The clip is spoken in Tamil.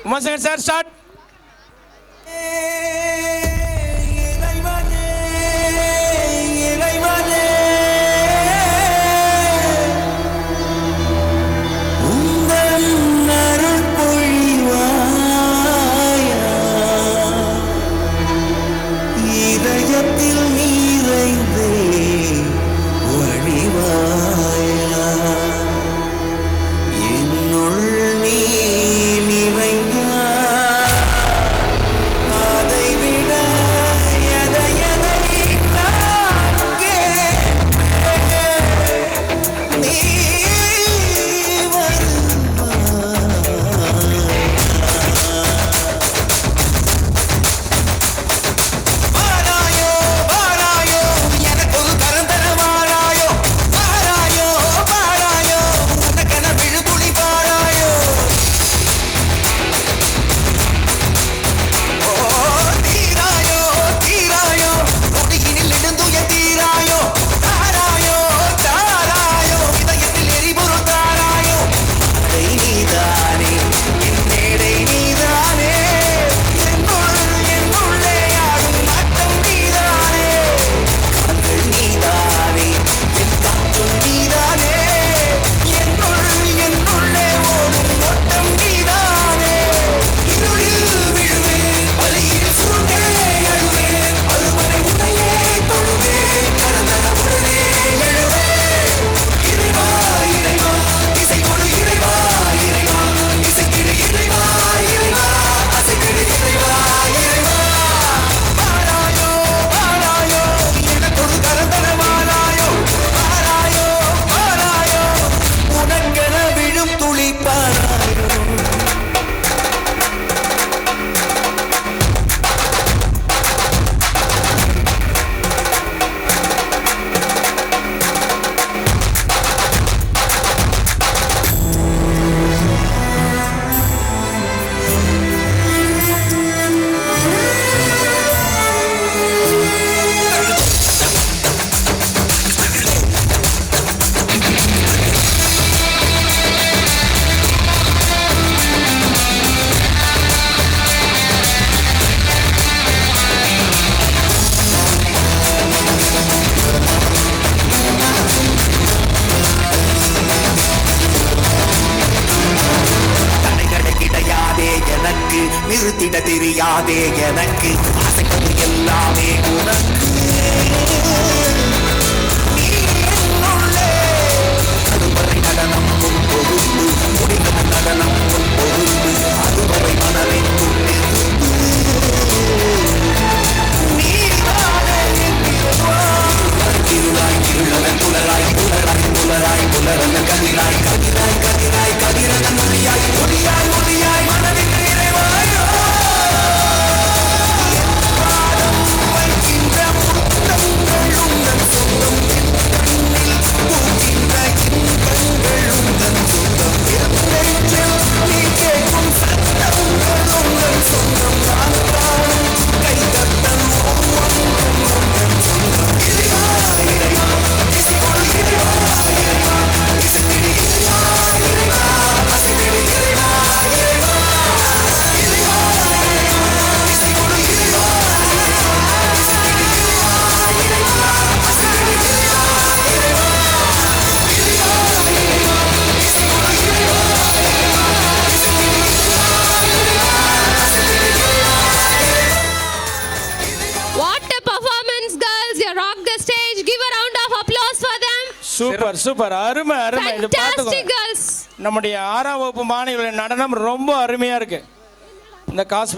Umashankar sir start. நிறுத்திட தெரியாதே எனக்கு ஆசைப்பது எல்லாமே உனக்கு அதுவரை நடனம் உன் பொருள் முடிந்த நடனம் உன் பொருள் அதுவரை மனதின் உள்ளிருந்து இருளாய் இருளவன் புலராய் புலராய் புலராய் புலரன் கதிராய் கதிராய் கதிராய் கதிரன் மொழியாய் மொழியாய் மொழியாய் மனதின் சூப்பர் சூப்பர் அருமை அருமை. இது பாத்துக்கோ, நம்முடைய 6ஆம் வகுப்பு மாணவிகளின் நடனம் ரொம்ப அருமையா இருக்கு. இந்த காசு